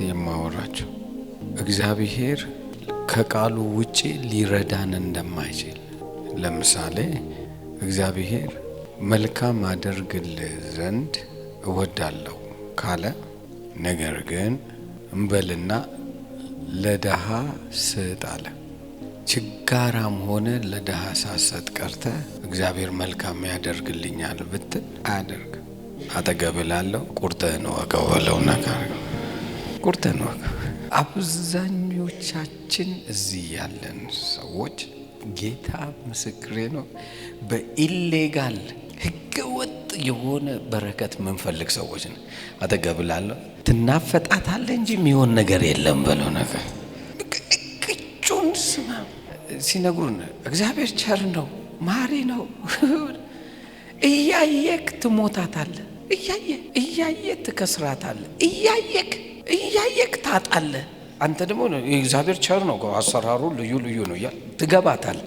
የማወራቸው እግዚአብሔር ከቃሉ ውጪ ሊረዳን እንደማይችል። ለምሳሌ እግዚአብሔር መልካም አደርግልህ ዘንድ እወዳለሁ ካለ፣ ነገር ግን እንበልና ለደሃ ስጥ አለ። ችጋራም ሆነ ለደሃ ሳሰጥ ቀርተ እግዚአብሔር መልካም ያደርግልኛል ብትል አያደርግ። አጠገብ ላለው ቁርጥህን ወቀው በለው ነገር ቁርጥህን ወቀው። አብዛኞቻችን እዚህ ያለን ሰዎች ጌታ ምስክሬ ነው፣ በኢሌጋል ህገወጥ የሆነ በረከት ምንፈልግ ሰዎች ነን። አጠገብ ላለው ትናፈጣታለህ እንጂ የሚሆን ነገር የለም በለው ነገር ቅጩን ስማ። ሲነግሩን እግዚአብሔር ቸር ነው፣ ማሪ ነው። እያየክ ትሞታታለህ፣ እያየክ ትከስራታለህ፣ እያየክ ታጣለህ። አንተ ደግሞ እግዚአብሔር ቸር ነው፣ አሰራሩ ልዩ ልዩ ነው እያል ትገባታለህ።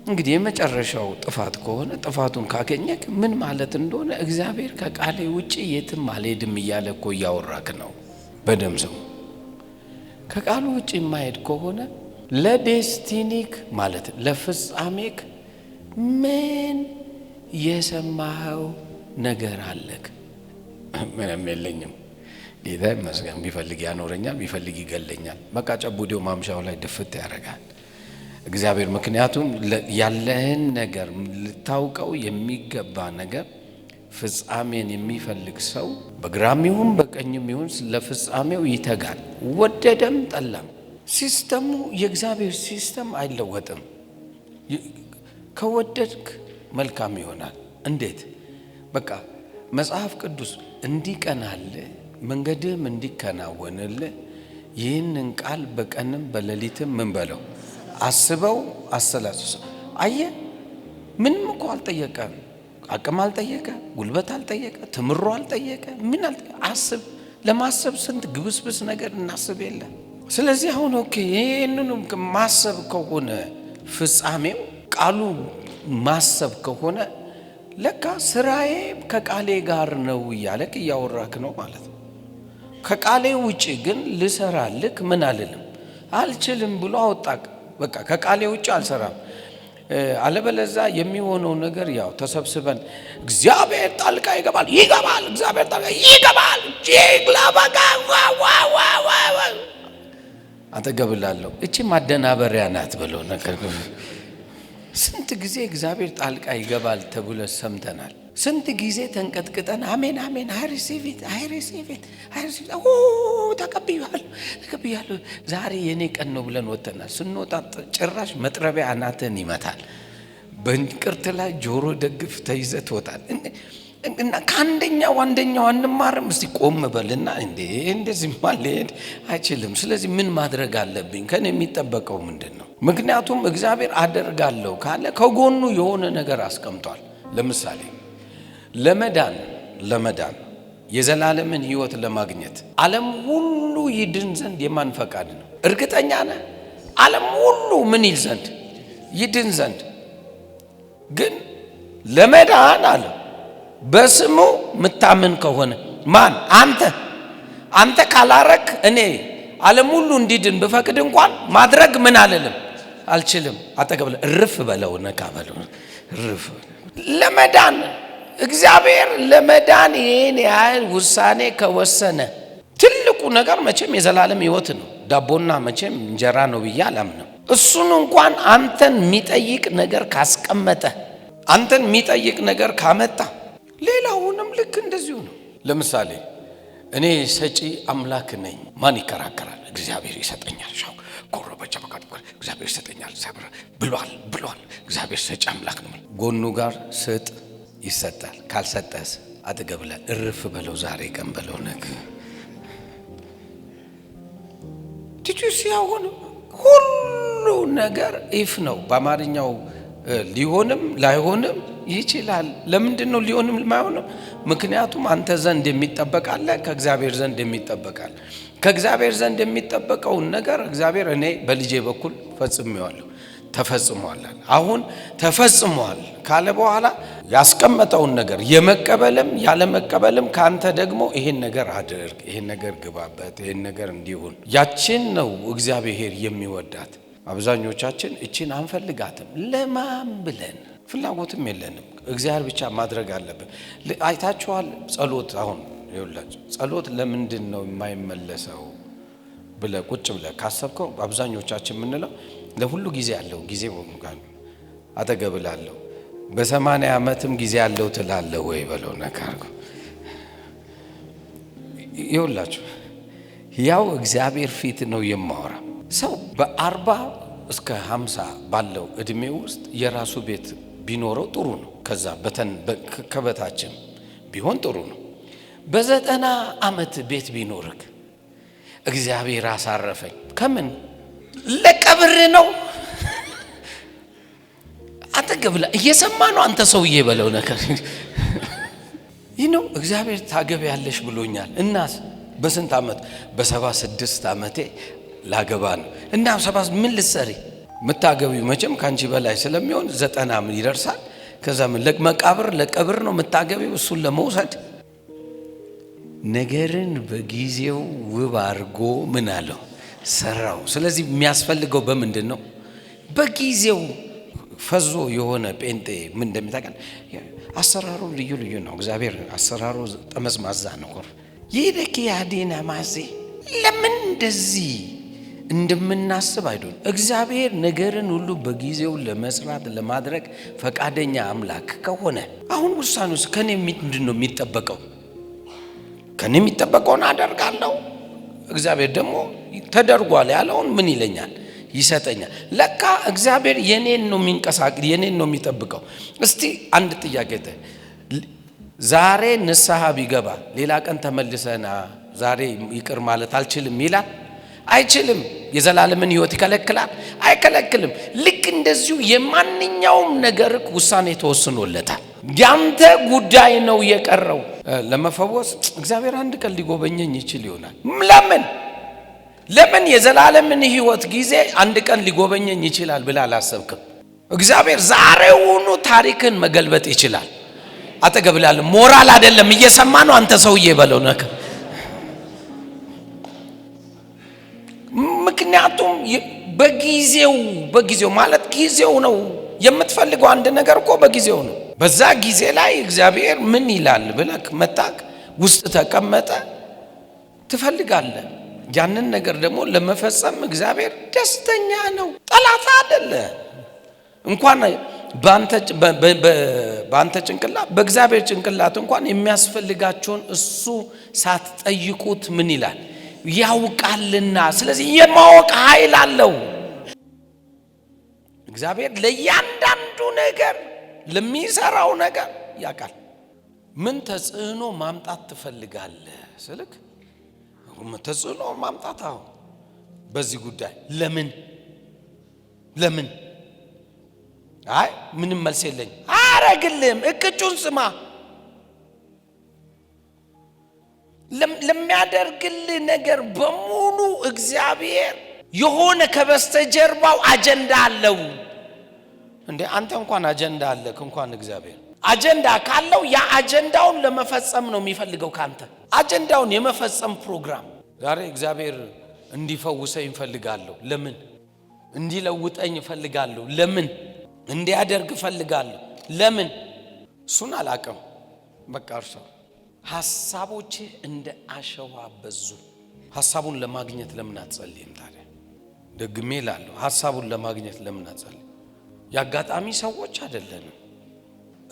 እንግዲህ የመጨረሻው ጥፋት ከሆነ ጥፋቱን ካገኘክ ምን ማለት እንደሆነ እግዚአብሔር ከቃሌ ውጪ የትም አልሄድም እያለ እኮ እያወራክ ነው። በደም ሰው ከቃሉ ውጪ የማይሄድ ከሆነ ለዴስቲኒክ ማለት ለፍጻሜክ ምን የሰማኸው ነገር አለክ? ምንም የለኝም። ጌታ ይመስገን። ቢፈልግ ያኖረኛል፣ ቢፈልግ ይገለኛል። በቃ ጨቡዴው ማምሻው ላይ ድፍት ያደርጋል እግዚአብሔር። ምክንያቱም ያለህን ነገር ልታውቀው የሚገባ ነገር ፍጻሜን የሚፈልግ ሰው በግራም ይሁን በቀኝም ይሁን ለፍጻሜው ይተጋል፣ ወደደም ጠላም። ሲስተሙ የእግዚአብሔር ሲስተም አይለወጥም። ከወደድክ መልካም ይሆናል። እንዴት? በቃ መጽሐፍ ቅዱስ እንዲቀናልህ መንገድህም እንዲከናወንልህ ይህንን ቃል በቀንም በሌሊትም ምን በለው አስበው አሰላስለው። አየህ፣ ምንም እኮ አልጠየቀም። አቅም አልጠየቀ፣ ጉልበት አልጠየቀ፣ ትምሮ አልጠየቀ፣ ምን አልጠየቀ። አስብ። ለማሰብ ስንት ግብስብስ ነገር እናስብ የለ። ስለዚህ አሁን ኦኬ፣ ይህንንም ማሰብ ከሆነ ፍጻሜው ቃሉ ማሰብ ከሆነ ለካ ስራዬ ከቃሌ ጋር ነው እያለክ እያወራክ ነው ማለት ነው። ከቃሌ ውጪ ግን ልሰራልክ ምን አልልም አልችልም ብሎ አወጣክ። በቃ ከቃሌ ውጪ አልሰራም። አለበለዛ የሚሆነው ነገር ያው ተሰብስበን እግዚአብሔር ጣልቃ ይገባል፣ እግዚአብሔር ጣልቃ ይገባል ጂግላባጋ አጠገብላለሁ። እቺ ማደናበሪያ ናት ብለው ነገር። ስንት ጊዜ እግዚአብሔር ጣልቃ ይገባል ተብሎ ሰምተናል። ስንት ጊዜ ተንቀጥቅጠን አሜን አሜን አይ ሪሲቭ ኢት ተቀብያለሁ ዛሬ የኔ ቀን ነው ብለን ወጥተናል። ስንወጣ ጭራሽ መጥረቢያ አናትን ይመታል። በእንቅርት ላይ ጆሮ ደግፍ ተይዘህ ትወጣለህ። እና ከአንደኛው አንማርም። እስቲ ቆም በልና እንደዚህ ማለት አይችልም። ስለዚህ ምን ማድረግ አለብኝ? ከኔ የሚጠበቀው ምንድን ነው? ምክንያቱም እግዚአብሔር አደርጋለሁ ካለ ከጎኑ የሆነ ነገር አስቀምጧል። ለምሳሌ ለመዳን የዘላለምን ሕይወት ለማግኘት ዓለም ሁሉ ይድን ዘንድ የማን ፈቃድ ነው? እርግጠኛ ነህ? ዓለም ሁሉ ምን ይል ዘንድ? ይድን ዘንድ። ግን ለመዳን አለ በስሙ ምታምን ከሆነ ማን? አንተ ካላረክ እኔ ዓለም ሁሉ እንዲድን በፈቅድ እንኳን ማድረግ ምን አልልም አልችልም። አጠገብ እርፍ በለው ነካ በለው እርፍ። ለመዳን እግዚአብሔር ለመዳን ይሄን ያህል ውሳኔ ከወሰነ ትልቁ ነገር መቼም የዘላለም ሕይወት ነው። ዳቦና መቼም እንጀራ ነው ብዬ አላምንም። እሱን እንኳን አንተን የሚጠይቅ ነገር ካስቀመጠ፣ አንተን የሚጠይቅ ነገር ካመጣ ሌላውንም ልክ እንደዚሁ ነው። ለምሳሌ እኔ ሰጪ አምላክ ነኝ። ማን ይከራከራል? እግዚአብሔር ይሰጠኛል። ሻው ኮረበቻ በቃ እግዚአብሔር ይሰጠኛል ብሏል። እግዚአብሔር ሰጪ አምላክ ነው። ጎኑ ጋር ስጥ ይሰጣል። ካልሰጠስ አጠገብላ እርፍ በለው። ዛሬ ቀን በለው ነገ ትጁስ ያሆነ ሁሉ ነገር ኢፍ ነው። በአማርኛው ሊሆንም ላይሆንም ይችላል። ለምንድን ነው ሊሆንም ማይሆንም? ምክንያቱም አንተ ዘንድ የሚጠበቃል፣ ከእግዚአብሔር ዘንድ የሚጠበቃል። ከእግዚአብሔር ዘንድ የሚጠበቀውን ነገር እግዚአብሔር እኔ በልጄ በኩል ፈጽሜዋለሁ። ተፈጽሟል። አሁን ተፈጽሟል ካለ በኋላ ያስቀመጠውን ነገር የመቀበልም ያለ መቀበልም ካንተ ደግሞ ይሄን ነገር አድርግ፣ ይሄን ነገር ግባበት፣ ይሄን ነገር እንዲሆን ያችን ነው እግዚአብሔር የሚወዳት። አብዛኞቻችን እቺን አንፈልጋትም። ለማን ብለን ፍላጎትም የለንም። እግዚአብሔር ብቻ ማድረግ አለብን። አይታችኋል ጸሎት። አሁን ይኸውላችሁ ጸሎት ለምንድን ነው የማይመለሰው ብለ ቁጭ ብለ ካሰብከው አብዛኞቻችን የምንለው ለሁሉ ጊዜ ያለው ጊዜ ወንጋን አተገብላለሁ በ80 ዓመትም ጊዜ ያለው ትላለህ ወይ በለው ነካርኩ። ይኸውላችሁ ያው እግዚአብሔር ፊት ነው የማወራ። ሰው በ40 እስከ 50 ባለው እድሜ ውስጥ የራሱ ቤት ቢኖረው ጥሩ ነው። ከዛ ከበታችን ቢሆን ጥሩ ነው። በ90 ዓመት ቤት ቢኖርክ እግዚአብሔር አሳረፈኝ ከምን ለቀብር ነው አተገብላ እየሰማ ነው አንተ ሰውዬ በለው ነገር ይህ ነው። እግዚአብሔር ታገብ ያለሽ ብሎኛል። እናስ በስንት ዓመት? በ76 ዓመቴ ላገባ ነው። እና 70 ምን ልትሰሪ ምታገቢው? መቼም ካንቺ በላይ ስለሚሆን 90 ምን ይደርሳል። ከዛ ምን ለመቃብር ለቀብር ነው ምታገቢው እሱን ለመውሰድ። ነገርን በጊዜው ውብ አድርጎ ምን አለው ሰራው። ስለዚህ የሚያስፈልገው በምንድን ነው? በጊዜው ፈዞ የሆነ ጴንጤ ምን እንደሚታቀን አሰራሩ ልዩ ልዩ ነው። እግዚአብሔር አሰራሩ ጠመዝማዛ ነው። ይደክ ያዲና ማዚ ለምን እንደዚህ እንደምናስብ አይደል? እግዚአብሔር ነገርን ሁሉ በጊዜው ለመስራት ለማድረግ ፈቃደኛ አምላክ ከሆነ አሁን ውሳኔውስ ከኔ ምንድነው የሚጠበቀው? ከኔ የሚጠበቀውን አደርጋለሁ። እግዚአብሔር ደግሞ ተደርጓል ያለውን ምን ይለኛል? ይሰጠኛል። ለካ እግዚአብሔር የኔን ነው የሚንቀሳቀስ፣ የኔን ነው የሚጠብቀው። እስቲ አንድ ጥያቄ ዛሬ ንስሐ ቢገባ ሌላ ቀን ተመልሰና ዛሬ ይቅር ማለት አልችልም ይላል? አይችልም። የዘላለምን ሕይወት ይከለክላል? አይከለክልም። ልክ እንደዚሁ የማንኛውም ነገር ውሳኔ ተወስኖለታል። ያንተ ጉዳይ ነው የቀረው። ለመፈወስ እግዚአብሔር አንድ ቀን ሊጎበኘኝ ይችል ይሆናል። ለምን የዘላለምን ሕይወት ጊዜ አንድ ቀን ሊጎበኘኝ ይችላል ብላ አላሰብክም? እግዚአብሔር ዛሬውኑ ታሪክን መገልበጥ ይችላል። አጠገብላል ሞራል አይደለም እየሰማ ነው አንተ ሰውዬ በለው ነክ። ምክንያቱም በጊዜው ማለት ጊዜው ነው የምትፈልገው አንድ ነገር እኮ በጊዜው ነው። በዛ ጊዜ ላይ እግዚአብሔር ምን ይላል ብለክ መጣክ ውስጥ ተቀመጠ ትፈልጋለህ። ያንን ነገር ደግሞ ለመፈጸም እግዚአብሔር ደስተኛ ነው። ጠላት አይደለ። እንኳን በአንተ ጭንቅላት በእግዚአብሔር ጭንቅላት እንኳን የሚያስፈልጋቸውን እሱ ሳትጠይቁት ምን ይላል ያውቃልና። ስለዚህ የማወቅ ኃይል አለው እግዚአብሔር። ለእያንዳንዱ ነገር ለሚሰራው ነገር ያውቃል። ምን ተጽዕኖ ማምጣት ትፈልጋለህ ስልክ ተጽዕኖ ማምጣት አሁን በዚህ ጉዳይ ለምን አይ ምንም መልስ የለኝ አረግልም። እቅጩን ስማ። ለሚያደርግልህ ነገር በሙሉ እግዚአብሔር የሆነ ከበስተጀርባው አጀንዳ አለው። እንዴ አንተ እንኳን አጀንዳ አለክ፣ እንኳን እግዚአብሔር አጀንዳ ካለው ያ አጀንዳውን ለመፈጸም ነው የሚፈልገው ካንተ። አጀንዳውን የመፈጸም ፕሮግራም። ዛሬ እግዚአብሔር እንዲፈውሰኝ እፈልጋለሁ። ለምን? እንዲለውጠኝ እፈልጋለሁ። ለምን? እንዲያደርግ እፈልጋለሁ። ለምን? እሱን አላውቅም። በቃ እርሱ ሐሳቦች እንደ አሸዋ በዙ። ሐሳቡን ለማግኘት ለምን አትጸልይም ታዲያ? ደግሜ እላለሁ ሐሳቡን ለማግኘት ለምን አትጸልይ? ያጋጣሚ ሰዎች አይደለንም።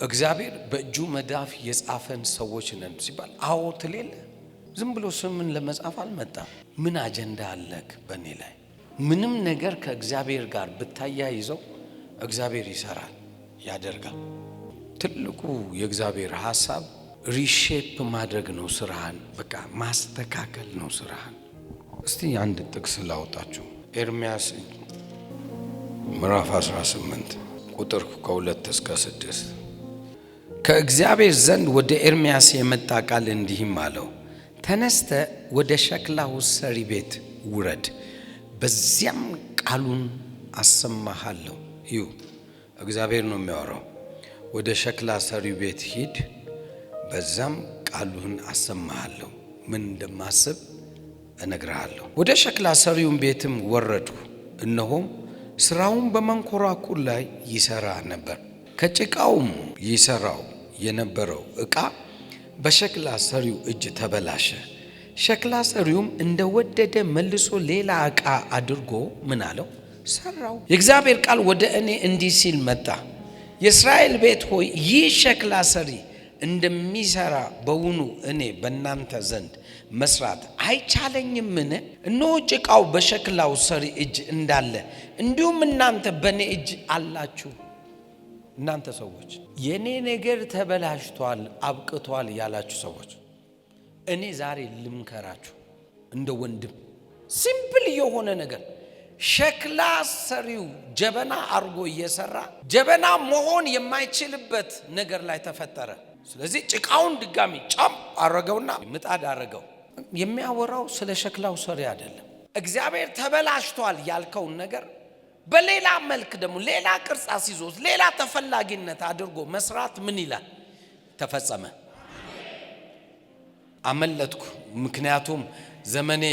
እግዚአብሔር በእጁ መዳፍ የጻፈን ሰዎች ነን ሲባል አዎ ትሌለ። ዝም ብሎ ስምን ለመጻፍ አልመጣም። ምን አጀንዳ አለክ በእኔ ላይ? ምንም ነገር ከእግዚአብሔር ጋር ብታያይዘው እግዚአብሔር ይሰራል፣ ያደርጋል። ትልቁ የእግዚአብሔር ሐሳብ ሪሼፕ ማድረግ ነው ስራህን። በቃ ማስተካከል ነው ስራህን። እስቲ አንድ ጥቅስ ላውጣችሁ። ኤርምያስ ምዕራፍ 18 ቁጥር 2 እስከ 6 ከእግዚአብሔር ዘንድ ወደ ኤርምያስ የመጣ ቃል እንዲህም አለው፣ ተነስተ ወደ ሸክላው ሰሪ ቤት ውረድ፣ በዚያም ቃሉን አሰማሃለሁ። እዩ እግዚአብሔር ነው የሚያወራው። ወደ ሸክላ ሰሪው ቤት ሂድ፣ በዛም ቃሉን አሰማሃለሁ፣ ምን እንደማስብ እነግርሃለሁ። ወደ ሸክላ ሰሪው ቤትም ወረዱ፣ እነሆም ስራውን በመንኮራኩር ላይ ይሰራ ነበር። ከጭቃውም ይሰራው የነበረው ዕቃ በሸክላ ሰሪው እጅ ተበላሸ። ሸክላ ሰሪውም እንደወደደ መልሶ ሌላ ዕቃ አድርጎ ምን አለው? ሰራው። የእግዚአብሔር ቃል ወደ እኔ እንዲህ ሲል መጣ። የእስራኤል ቤት ሆይ ይህ ሸክላ ሰሪ እንደሚሰራ በውኑ እኔ በእናንተ ዘንድ መስራት አይቻለኝምን? እነሆ ጭቃው በሸክላው ሰሪ እጅ እንዳለ እንዲሁም እናንተ በእኔ እጅ አላችሁ። እናንተ ሰዎች የኔ ነገር ተበላሽቷል አብቅቷል ያላችሁ ሰዎች እኔ ዛሬ ልምከራችሁ እንደ ወንድም ሲምፕል የሆነ ነገር። ሸክላ ሰሪው ጀበና አርጎ እየሰራ ጀበና መሆን የማይችልበት ነገር ላይ ተፈጠረ። ስለዚህ ጭቃውን ድጋሚ ጫም አረገውና ምጣድ አረገው። የሚያወራው ስለ ሸክላው ሰሪ አይደለም። እግዚአብሔር ተበላሽቷል ያልከውን ነገር በሌላ መልክ ደግሞ ሌላ ቅርጽ አስይዞት ሌላ ተፈላጊነት አድርጎ መስራት ምን ይላል? ተፈጸመ። አመለጥኩ፣ ምክንያቱም ዘመኔ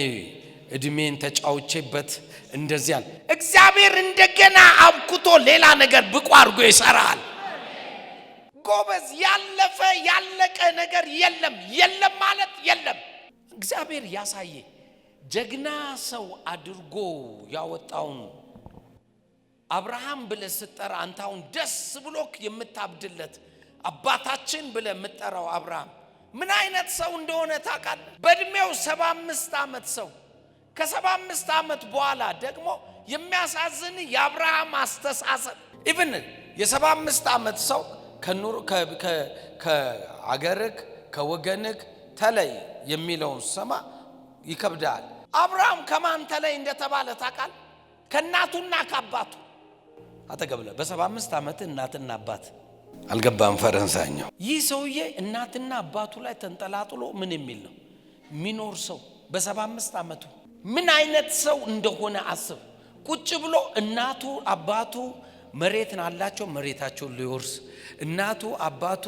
እድሜን ተጫውቼበት እንደዚያ። እግዚአብሔር እንደገና አብኩቶ ሌላ ነገር ብቁ አድርጎ ይሰራል። ጎበዝ፣ ያለፈ ያለቀ ነገር የለም። የለም ማለት የለም። እግዚአብሔር ያሳየ ጀግና ሰው አድርጎ ያወጣውን አብርሃም ብለህ ስትጠራ አንታውን ደስ ብሎክ የምታብድለት አባታችን ብለህ የምትጠራው አብርሃም ምን አይነት ሰው እንደሆነ ታውቃለህ? በእድሜው 75 ዓመት ሰው ከ75 ዓመት በኋላ ደግሞ የሚያሳዝን የአብርሃም አስተሳሰብ ኢቭን የ75 ዓመት ሰው ከኑር ከአገርክ ከወገንክ ተለይ የሚለውን ሰማ ይከብዳል። አብርሃም ከማን ተለይ እንደተባለ ታውቃለህ? ከእናቱና ከአባቱ አተገብለ በ75 ዓመት እናትና አባት አልገባም ፈረንሳይኛው። ይህ ሰውዬ እናትና አባቱ ላይ ተንጠላጥሎ ምን የሚል ነው ሚኖር ሰው በ75 ዓመቱ ምን አይነት ሰው እንደሆነ አስብ። ቁጭ ብሎ እናቱ አባቱ መሬትን አላቸው፣ መሬታቸውን ሊወርስ፣ እናቱ አባቱ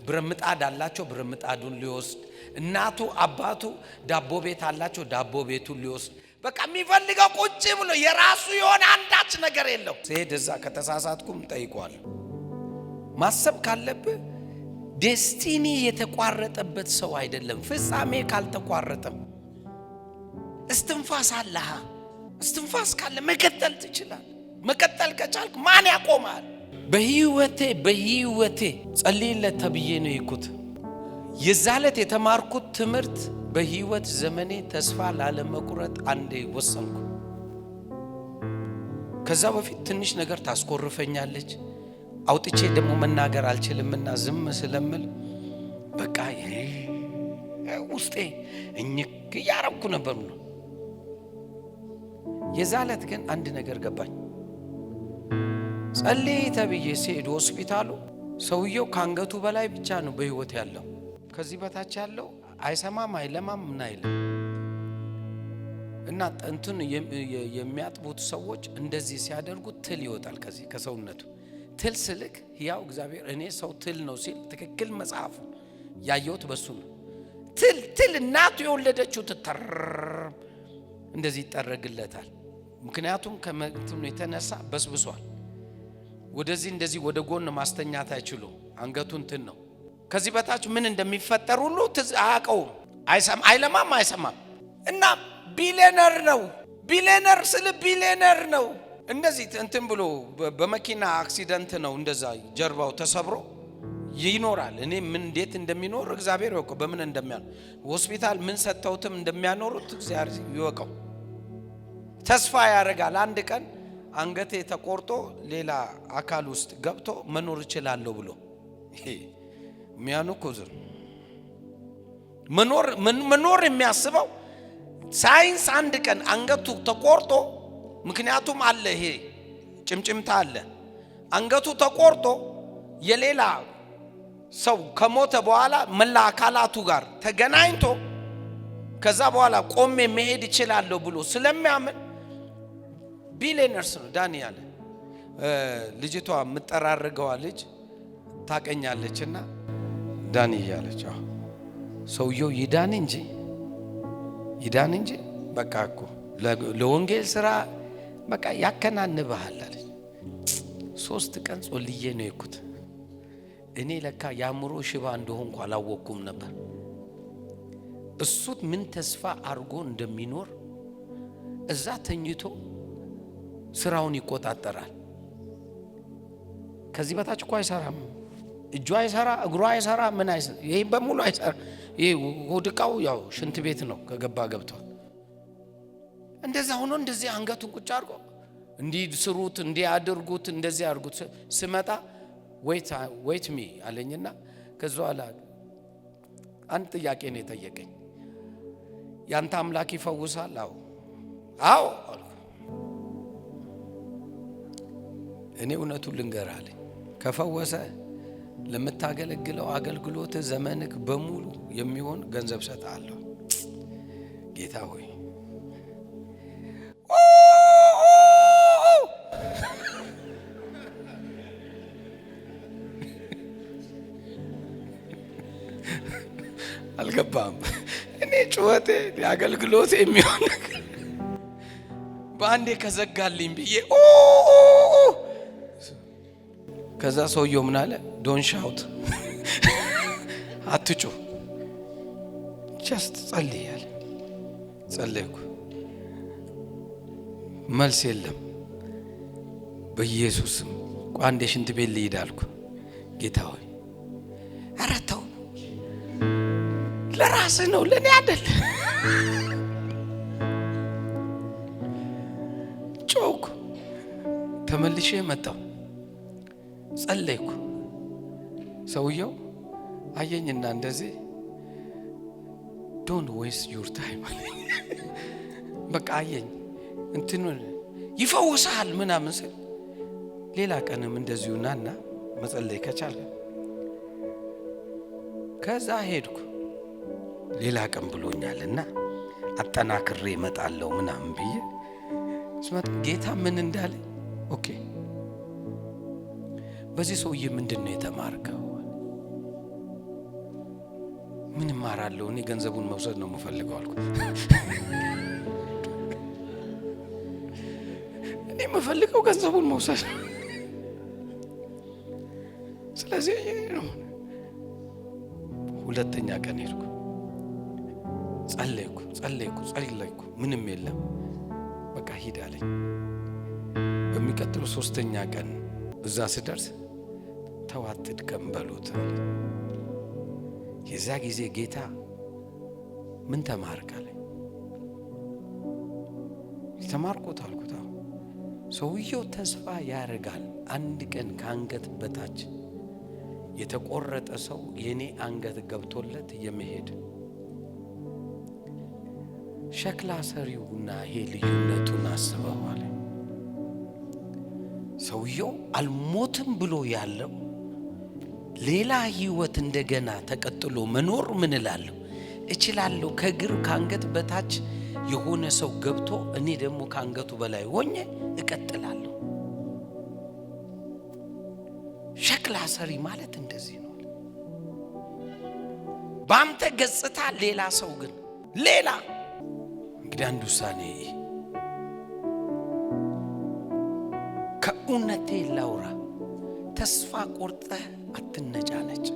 ብረምጣድ አላቸው፣ ብረምጣዱን ሊወስድ፣ እናቱ አባቱ ዳቦ ቤት አላቸው፣ ዳቦ ቤቱን ሊወስድ። በቃ የሚፈልገው ቁጭ ብሎ የራሱ የሆነ አንዳች ነገር የለው። ሲሄድ እዛ ከተሳሳትኩም ጠይቋል። ማሰብ ካለብህ ዴስቲኒ የተቋረጠበት ሰው አይደለም። ፍጻሜ ካልተቋረጠም እስትንፋስ አለህ። እስትንፋስ ካለ መቀጠል ትችላለህ። መቀጠል ከቻልክ ማን ያቆማል? በህይወቴ ጸልይለት ተብዬ ነው ይኩት የዛለት የተማርኩት ትምህርት በህይወት ዘመኔ ተስፋ ላለመቁረጥ አንዴ ወሰንኩ። ከዛ በፊት ትንሽ ነገር ታስቆርፈኛለች፣ አውጥቼ ደግሞ መናገር አልችልምና ዝም ስለምል በቃ ውስጤ እኝክ ያረኩ ነበር ነው። የዛለት ግን አንድ ነገር ገባኝ። ጸልይ ተብዬ ሲሄድ ሆስፒታሉ ሰውየው ካንገቱ በላይ ብቻ ነው በህይወት ያለው። ከዚህ በታች ያለው አይሰማም አይለማም ምን አይልም። እና እንትን የሚያጥቡት ሰዎች እንደዚህ ሲያደርጉ ትል ይወጣል ከዚህ ከሰውነቱ። ትል ስልክ ያው እግዚአብሔር እኔ ሰው ትል ነው ሲል ትክክል መጽሐፉ ያየሁት በሱ ነው። ትል እናቱ የወለደችው ትተር እንደዚህ ይጠረግለታል። ምክንያቱም ከመንትኑ የተነሳ በስብሷል። ወደዚህ እንደዚህ ወደ ጎን ማስተኛት አይችሉ። አንገቱን እንትን ነው። ከዚህ በታች ምን እንደሚፈጠር ሁሉ አያውቀውም። አይለማም አይሰማም። እና ቢሊየነር ነው። ቢሊየነር ስለ ቢሊየነር ነው። እንደዚህ እንትን ብሎ በመኪና አክሲደንት ነው እንደዛ ጀርባው ተሰብሮ ይኖራል። እኔ ምን እንዴት እንደሚኖር እግዚአብሔር ያውቀው። በምን እንደሚያኖር ሆስፒታል ምን ሰጠውትም እንደሚያኖሩት እግዚአብሔር ይወቀው። ተስፋ ያደርጋል አንድ ቀን አንገቴ ተቆርጦ ሌላ አካል ውስጥ ገብቶ መኖር ይችላል ብሎ ሚያኑኮ ዝር መኖር የሚያስበው ሳይንስ አንድ ቀን አንገቱ ተቆርጦ ምክንያቱም አለ ይሄ ጭምጭምታ አለ አንገቱ ተቆርጦ የሌላ ሰው ከሞተ በኋላ መላ አካላቱ ጋር ተገናኝቶ ከዛ በኋላ ቆሜ መሄድ ይችላል ብሎ ስለሚያምን ቢሊየነርስ ነው ዳንኤል። ልጅቷ የምጠራርገዋ ልጅ ታቀኛለችና ዳን እያለች ሰውየው ይዳን እንጂ በቃ እኮ ለወንጌል ስራ በቃ ያከናንብሃል አለች። 3 ቀን ጾልዬ ነው የኩት። እኔ ለካ ያምሮ ሽባ እንደሆንኩ አላወቅኩም ነበር። እሱ ምን ተስፋ አርጎ እንደሚኖር እዛ ተኝቶ ስራውን ይቆጣጠራል። ከዚህ በታች እኮ አይሰራም። እጁ አይሰራ፣ እግሩ አይሰራ፣ ምን አይሰራ፣ ይሄ በሙሉ አይሰራ። ይሄ ሆድቃው ያው ሽንት ቤት ነው ከገባ ገብቷል። እንደዛ ሆኖ እንደዚህ አንገቱን ቁጭ አድርጎ እንዲህ ስሩት፣ እንዲህ አድርጉት፣ እንደዚህ አድርጉት። ስመጣ ዌይት ሚ አለኝና ከዛ ኋላ አንድ ጥያቄ ነው የጠየቀኝ። ያንተ አምላክ ይፈውሳል? አዎ አልኩ። እኔ እውነቱን ልንገርህ አለኝ። ከፈወሰ ለምታገለግለው አገልግሎት ዘመንክ በሙሉ የሚሆን ገንዘብ ሰጥሃለሁ። ጌታ ሆይ አልገባም። እኔ ጩኸቴ ለአገልግሎት የሚሆን በአንዴ ከዘጋልኝ ብዬ ከዛ ሰውየው ምን አለ? ዶን ሻውት አትጩ፣ ጀስት ጸልይ ያለ። ጸለይኩ፣ መልስ የለም። በኢየሱስም አንዴ ሽንት ቤት ልሂድ አልኩ። ጌታ ሆይ ኧረ ተው፣ ለራስህ ነው ለኔ አይደል። ጮኩ፣ ተመልሼ መጣሁ፣ ጸለይኩ። ሰውየው አየኝና እንደዚህ ዶንት ዌስት ዩር ታይም በቃ አየኝ። እንትኑን ይፈውሳል ምናምን ስል ሌላ ቀንም እንደዚሁ ናና መጸለይ ከቻለ ከዛ ሄድኩ። ሌላ ቀን ብሎኛልና አጠናክሬ እመጣለሁ ምናምን ብዬ ስመጣ ጌታ ምን እንዳለ ኦኬ፣ በዚህ ሰውዬ ምንድነው የተማርከው? ምን ማራለሁ? እኔ ገንዘቡን መውሰድ ነው የምፈልገው አልኩ። እኔ የምፈልገው ገንዘቡን መውሰድ ነው። ስለዚህ ነው። ሁለተኛ ቀን ሄድኩ፣ ጸለይኩ፣ ምንም የለም። በቃ ሂድ አለኝ። በሚቀጥለው 3ኛ ቀን እዛ ስደርስ ተዋትድ ከንበሉት አለ። የዛ ጊዜ ጌታ ምን ተማርክ አለኝ። ተማርኩት አልኩት። ሰውየው ተስፋ ያደርጋል አንድ ቀን ከአንገት በታች የተቆረጠ ሰው የኔ አንገት ገብቶለት የመሄድ ሸክላ ሰሪውና ይሄ ልዩነቱን አስበዋል። ሰውየው አልሞትም ብሎ ያለው ሌላ ህይወት እንደገና ተቀጥሎ መኖር ምን እላለሁ እችላለሁ። ከእግር ከአንገት በታች የሆነ ሰው ገብቶ እኔ ደግሞ ከአንገቱ በላይ ሆኜ እቀጥላለሁ። ሸክላ ሰሪ ማለት እንደዚህ ነው። በአንተ ገጽታ ሌላ ሰው ግን ሌላ። እንግዲህ አንድ ውሳኔ ከእውነቴ ላውራ፣ ተስፋ ቆርጠህ አትነጫነጭ።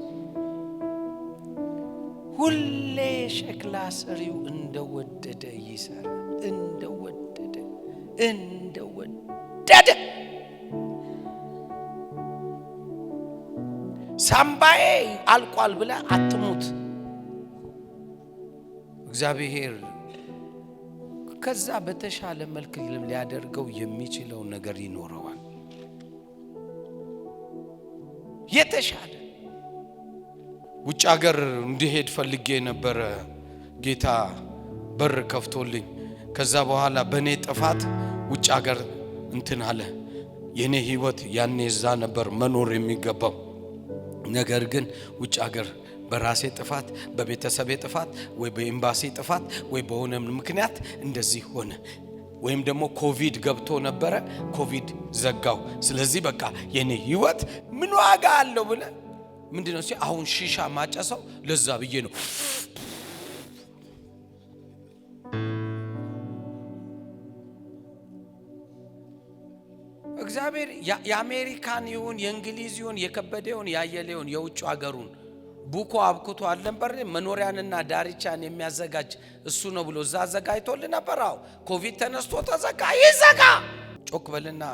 ሁሌ ሸክላ ሰሪው እንደወደደ ይሰራ፣ እንደወደደ ሳምባዬ አልቋል ብለህ አትሙት። እግዚአብሔር ከዛ በተሻለ መልክ ሊያደርገው የሚችለው ነገር ይኖረዋል። የተሻለ ውጭ ሀገር እንዲሄድ ፈልጌ ነበር። ጌታ በር ከፍቶልኝ ከዛ በኋላ በኔ ጥፋት ውጭ ሀገር እንትን አለ። የኔ ህይወት ያኔ እዛ ነበር መኖር የሚገባው። ነገር ግን ውጭ ሀገር በራሴ ጥፋት፣ በቤተሰቤ ጥፋት፣ ወይ በኤምባሲ ጥፋት፣ ወይ በሆነ ምክንያት እንደዚህ ሆነ። ወይም ደግሞ ኮቪድ ገብቶ ነበረ፣ ኮቪድ ዘጋው። ስለዚህ በቃ የኔ ህይወት ምን ዋጋ አለው ብለ ምንድነው አሁን ሺሻ ማጨሰው ለዛ ብዬ ነው። እግዚአብሔር የአሜሪካን ይሁን የእንግሊዝ ይሁን የከበደውን ያየለውን የውጭ ሀገሩን ቡኮ አብኩቶ አልነበር መኖሪያንና ዳርቻን የሚያዘጋጅ እሱ ነው ብሎ እዛ አዘጋጅቶልን ነበር። ኮቪድ ተነስቶ ተዘጋ፣ ይዘጋ። ጮክ በልና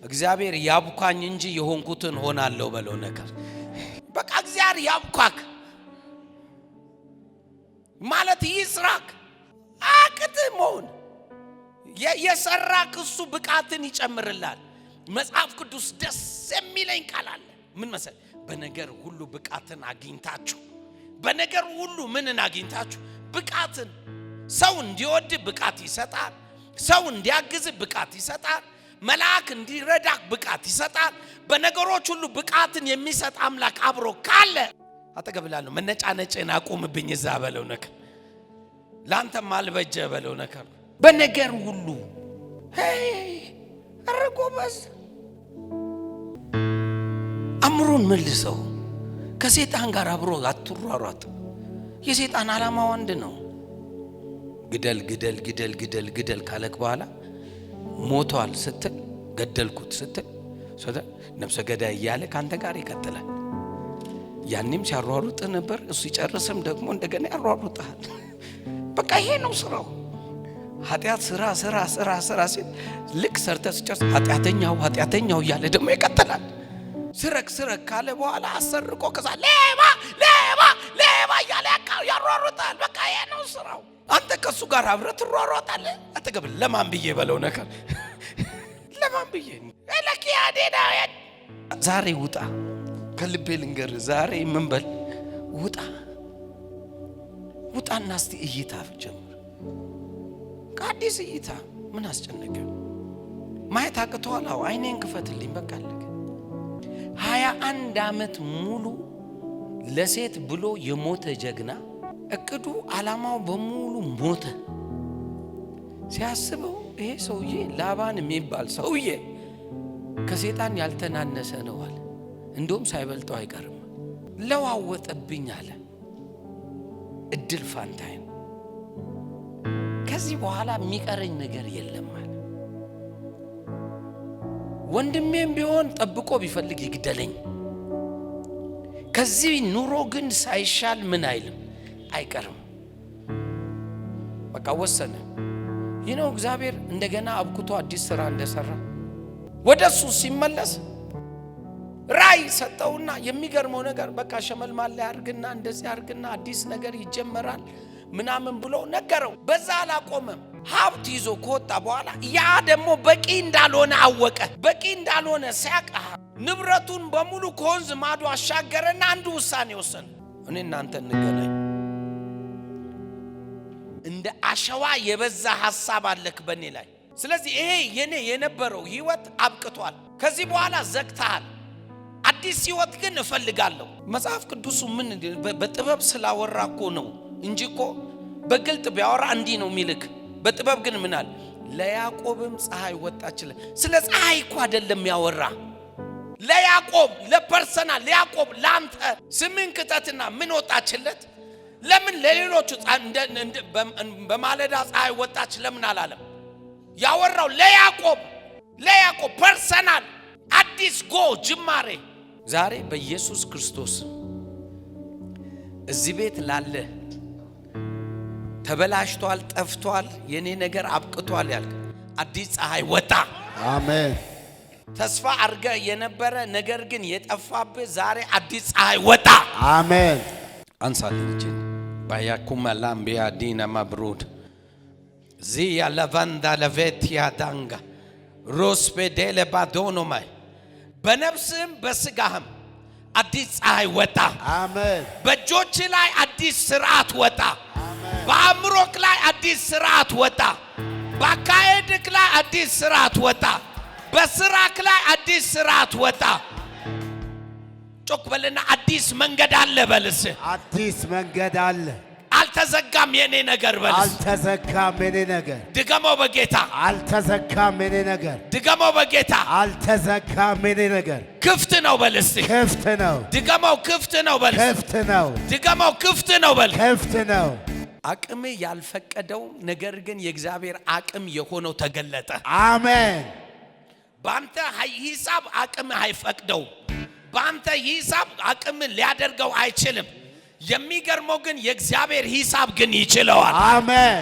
እግዚአብሔር ያብኳኝ እንጂ የሆንኩትን ሆናለሁ በለው ነገር። በቃ እግዚአብሔር ያብኳክ ማለት ይስራክ አቅትሞን የሰራክ እሱ ብቃትን ይጨምርላል። መጽሐፍ ቅዱስ ደስ የሚለኝ ቃል አለ። ምን መሰል? በነገር ሁሉ ብቃትን አግኝታችሁ። በነገር ሁሉ ምንን አግኝታችሁ? ብቃትን። ሰው እንዲወድ ብቃት ይሰጣል። ሰው እንዲያግዝ ብቃት ይሰጣል። መልአክ እንዲረዳክ ብቃት ይሰጣል። በነገሮች ሁሉ ብቃትን የሚሰጥ አምላክ አብሮ ካለ አጠገብላለሁ። መነጫነጭን አቁምብኝ እዛ በለው ነገር ላንተም አልበጀ በለው ነገር በነገር ሁሉ አረጎበዝ አምሮን መልሰው ከሰይጣን ጋር አብሮ አትሯሯጥ። የሰይጣን ዓላማው አንድ ነው። ግደል ግደል ግደል ግደል ግደል ካለክ በኋላ ሞቷል ስትል ገደልኩት ስትል ነፍሰ ገዳይ እያለ ካንተ ጋር ይቀጥላል። ያንንም ሲያሯሩጥ ነበር፣ እሱ ይጨርስም ደግሞ እንደገና ያሯሩጣል። በቃ ይሄ ነው ስራው። ኃጢአት ስራ ስራ ስራ ስራ ሲል ልክ ሰርተህ ሲጨርስ ኃጢአተኛው እያለ ደግሞ ይቀጥላል። ስረክ ስረክ ካለ በኋላ አሰርቆ ከዛ ሌባ ሌባ ሌባ እያለ ያሯሩጣል። በቃ ይሄ ነው ስራው። አንተ ከሱ ጋር አብረህ ትሯሯጣለህ። አጠገብ ለማን ብዬ በለው ነገር ለማን ብዬ ለኪያ ዴና ዛሬ ውጣ። ከልቤ ልንገር ዛሬ ምን በል ውጣ ውጣና እስቲ እይታ ጀምር። አዲስ እይታ ምን አስጨነቀ? ማየት አቅቶሃል? አይኔን ክፈትልኝ በቃ አለቀ። 21 ዓመት ሙሉ ለሴት ብሎ የሞተ ጀግና እቅዱ ዓላማው በሙሉ ሞተ። ሲያስበው ይሄ ሰውዬ ላባን የሚባል ሰውዬ ከሰይጣን ያልተናነሰ ነው አለ። እንደውም ሳይበልጠው አይቀርም። ለዋወጠብኝ አለ። እድል ፋንታይ ከዚህ በኋላ የሚቀረኝ ነገር የለም አለ። ወንድሜም ቢሆን ጠብቆ ቢፈልግ ይግደለኝ፣ ከዚህ ኑሮ ግን ሳይሻል ምን አይልም አይቀርም። በቃ ወሰነ። ይህ ነው እግዚአብሔር እንደገና አብኩቶ አዲስ ስራ እንደሰራ ወደሱ ሲመለስ ራይ ሰጠውና የሚገርመው ነገር በቃ ሸመልማል ላይ አርግና እንደዚህ አርግና አዲስ ነገር ይጀመራል ምናምን ብሎ ነገረው። በዛ አላቆመም። ሀብት ይዞ ከወጣ በኋላ ያ ደግሞ በቂ እንዳልሆነ አወቀ። በቂ እንዳልሆነ ሲያውቅ ንብረቱን በሙሉ ከወንዝ ማዶ አሻገረና አንድ ውሳኔ ወሰነ። እኔ እናንተ እንገናኝ። እንደ አሸዋ የበዛ ሐሳብ አለክ በእኔ ላይ። ስለዚህ ይሄ የኔ የነበረው ህይወት አብቅቷል። ከዚህ በኋላ ዘግተሃል። አዲስ ህይወት ግን እፈልጋለሁ። መጽሐፍ ቅዱሱ ምን በጥበብ ስላወራ እኮ ነው እንጂ እኮ በግልጥ ቢያወራ እንዲህ ነው የሚልክ። በጥበብ ግን ምን አለ? ለያዕቆብም ፀሐይ ወጣችለት። ስለ ፀሐይ እኮ አይደለም ያወራ። ለያዕቆብ ለፐርሰናል ለያዕቆብ ላንተ ስምን ክተትና ምን ወጣችለት? ለምን ለሌሎቹ በማለዳ ፀሐይ ወጣች ለምን አላለም? ያወራው ለያዕቆብ ፐርሰናል አዲስ ጎ ጅማሬ። ዛሬ በኢየሱስ ክርስቶስ እዚህ ቤት ላለ ተበላሽቷል፣ ጠፍቷል፣ የኔ ነገር አብቅቷል ያልክ አዲስ ፀሐይ ወጣ። አሜን። ተስፋ አርገ የነበረ ነገር ግን የጠፋብህ ዛሬ አዲስ ፀሐይ ወጣ። አሜን። አንሳልኝ እጅን ባያኩም ላምቢያ ዲና ማብሩድ ዚያ ለቫንዳ ለቬቲያ ዳንጋ ሮስፔዴለ ባዶኖማይ በነፍስም በስጋህም አዲስ ፀሐይ ወጣ። አሜን። በእጆች ላይ አዲስ ስርዓት ወጣ። በአእምሮክ ላይ አዲስ ስርዓት ወጣ። በአካሄድክ ላይ አዲስ ስርዓት ወጣ። በስራክ ላይ አዲስ ስርዓት ወጣ። ጮክ በልና አዲስ መንገድ አለ በልስ። አዲስ መንገድ አለ። አልተዘጋም የኔ ነገር በልስ አልተዘጋም የኔ ነገር ድገመው በጌታ አልተዘጋም የኔ ነገር ድገመው በጌታ አልተዘጋም የኔ ነገር ክፍት ነው በልስ ክፍት ነው ድገመው ክፍት ነው በልስ ክፍት ነው ድገመው ክፍት ነው በል ክፍት ነው አቅም ያልፈቀደው ነገር ግን የእግዚአብሔር አቅም የሆነው ተገለጠ አሜን ባንተ ሂሳብ አቅም አይፈቅደው ባንተ ሂሳብ አቅም ሊያደርገው አይችልም የሚገርመው ግን የእግዚአብሔር ሂሳብ ግን ይችላል አሜን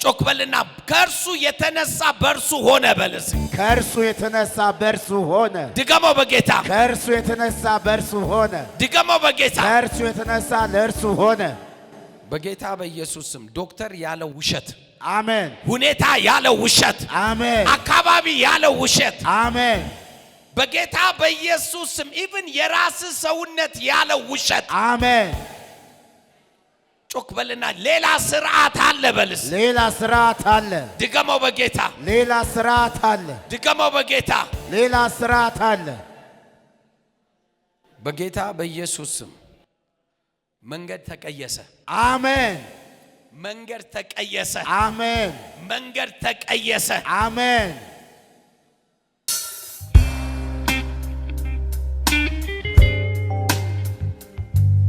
ጮክበልና ከርሱ የተነሳ በርሱ ሆነ በልስ ከርሱ የተነሳ በርሱ ሆነ ድገመው በጌታ ከርሱ የተነሳ በርሱ ሆነ ድገመው በጌታ ከርሱ የተነሳ ለርሱ ሆነ በጌታ በኢየሱስ ስም ዶክተር ያለው ውሸት አሜን ሁኔታ ያለው ውሸት አሜን አካባቢ ያለው ውሸት አሜን በጌታ በኢየሱስ ስም ኢቭን የራስ ሰውነት ያለው ውሸት አሜን ጮክበልና ሌላ ስርዓት አለ በልስ ሌላ ስርዓት አለ ድገመው በጌታ ሌላ ስርዓት አለ ድገመው በጌታ ሌላ ስርዓት አለ በጌታ በኢየሱስ ስም መንገድ ተቀየሰ አሜን መንገድ ተቀየሰ አሜን መንገድ ተቀየሰ አሜን